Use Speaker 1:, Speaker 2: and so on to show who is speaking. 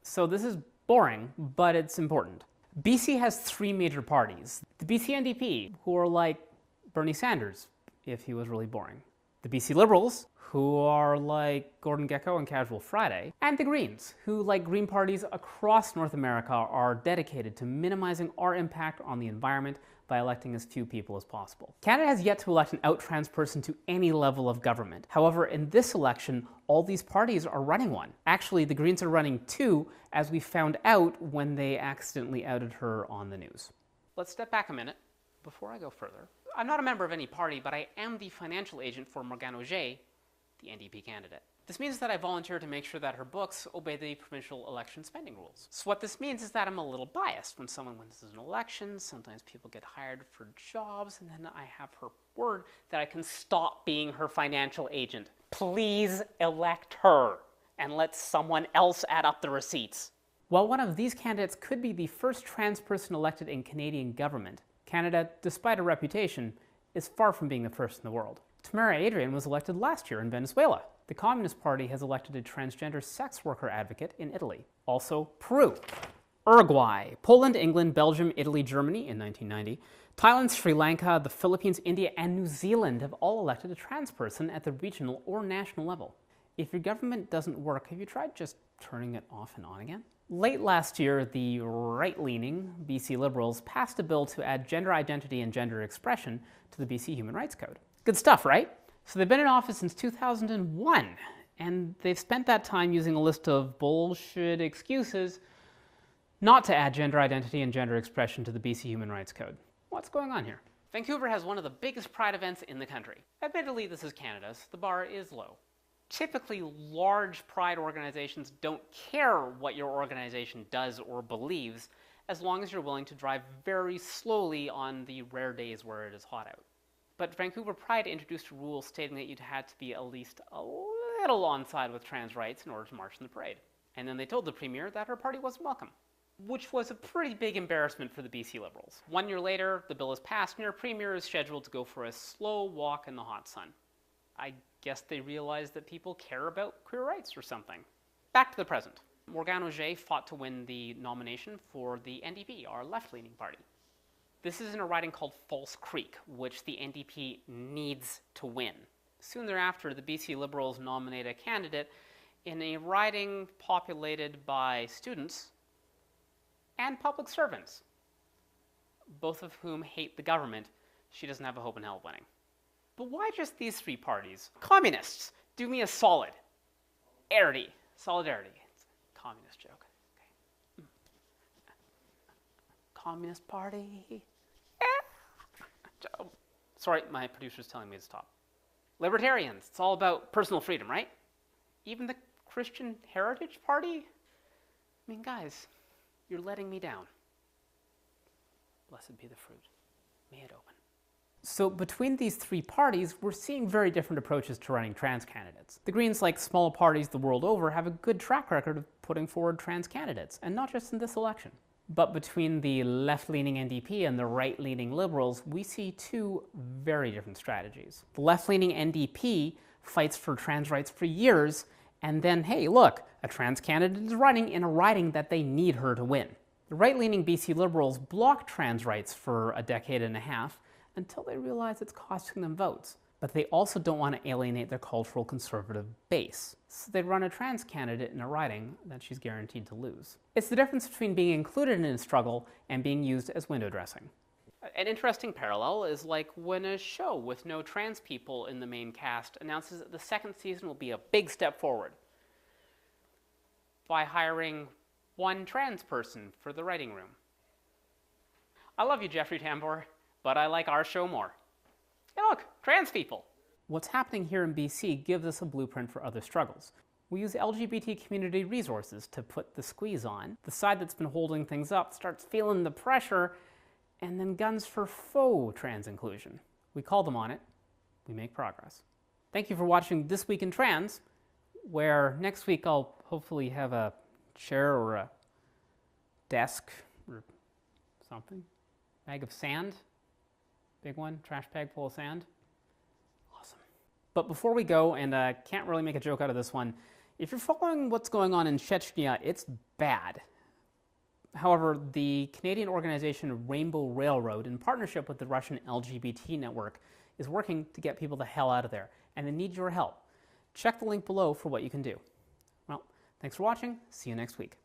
Speaker 1: So this is boring, but it's important. BC has three major parties. The BC NDP, who are like Bernie Sanders, if he was really boring. The BC Liberals, who are like Gordon Gekko and Casual Friday. And the Greens, who, like Green parties across North America, are dedicated to minimizing our impact on the environment by electing as few people as possible. Canada has yet to elect an out-trans person to any level of government. However, in this election, all these parties are running one. Actually, the Greens are running two, as we found out when they accidentally outed her on the news. Let's step back a minute before I go further. I'm not a member of any party, but I am the financial agent for Morgane Auger, the NDP candidate. This means that I volunteer to make sure that her books obey the provincial election spending rules. So what this means is that I'm a little biased. When someone wins an election, sometimes people get hired for jobs, and then I have her word that I can stop being her financial agent. Please elect her, and let someone else add up the receipts. While one of these candidates could be the first trans person elected in Canadian government, Canada, despite a reputation, is far from being the first in the world. Tamara Adrian was elected last year in Venezuela. The Communist Party has elected a transgender sex worker advocate in Italy. Also, Peru, Uruguay, Poland, England, Belgium, Italy, Germany in 1990, Thailand, Sri Lanka, the Philippines, India, and New Zealand have all elected a trans person at the regional or national level. If your government doesn't work, have you tried just turning it off and on again? Late last year, the right-leaning BC Liberals passed a bill to add gender identity and gender expression to the BC Human Rights Code. Good stuff, right? So they've been in office since 2001, and they've spent that time using a list of bullshit excuses not to add gender identity and gender expression to the BC Human Rights Code. What's going on here? Vancouver has one of the biggest pride events in the country. Admittedly, this is Canada, so the bar is low. Typically, large pride organizations don't care what your organization does or believes, as long as you're willing to drive very slowly on the rare days where it is hot out. But Vancouver Pride introduced a rule stating that you'd had to be at least a little on side with trans rights in order to march in the parade. And then they told the Premier that her party wasn't welcome, which was a pretty big embarrassment for the BC Liberals. 1 year later, the bill is passed and our Premier is scheduled to go for a slow walk in the hot sun. I guess they realized that people care about queer rights or something. Back to the present. Morgane Auger fought to win the nomination for the NDP, our left-leaning party. This is in a riding called False Creek, which the NDP needs to win. Soon thereafter, the BC Liberals nominate a candidate in a riding populated by students and public servants, both of whom hate the government. She doesn't have a hope in hell of winning. But why just these three parties? Communists, do me a solid. Solidarity. It's a communist joke. Okay. Communist Party. Sorry, my producer's telling me to stop. Libertarians, it's all about personal freedom, right? Even the Christian Heritage Party? I mean, guys, you're letting me down. Blessed be the fruit. May it open. So between these three parties, we're seeing very different approaches to running trans candidates. The Greens, like small parties the world over, have a good track record of putting forward trans candidates, and not just in this election. But between the left-leaning NDP and the right-leaning Liberals, we see two very different strategies. The left-leaning NDP fights for trans rights for years, and then, hey, look, a trans candidate is running in a riding that they need her to win. The right-leaning BC Liberals blocked trans rights for a decade and a half until they realize it's costing them votes. But they also don't want to alienate their cultural conservative base. So they run a trans candidate in a riding that she's guaranteed to lose. It's the difference between being included in a struggle and being used as window dressing. An interesting parallel is like when a show with no trans people in the main cast announces that the second season will be a big step forward by hiring one trans person for the writing room. I love you, Jeffrey Tambor, but I like our show more. Hey look, trans people! What's happening here in BC gives us a blueprint for other struggles. We use LGBT community resources to put the squeeze on. The side that's been holding things up starts feeling the pressure, and then guns for faux trans inclusion. We call them on it, we make progress. Thank you for watching This Week in Trans, where next week I'll hopefully have a chair or a desk or something. Bag of sand. Big one, trash bag full of sand. Awesome. But before we go, and can't really make a joke out of this one, if you're following what's going on in Chechnya, it's bad. However, the Canadian organization Rainbow Railroad, in partnership with the Russian LGBT network, is working to get people the hell out of there, and they need your help. Check the link below for what you can do. Well, thanks for watching. See you next week.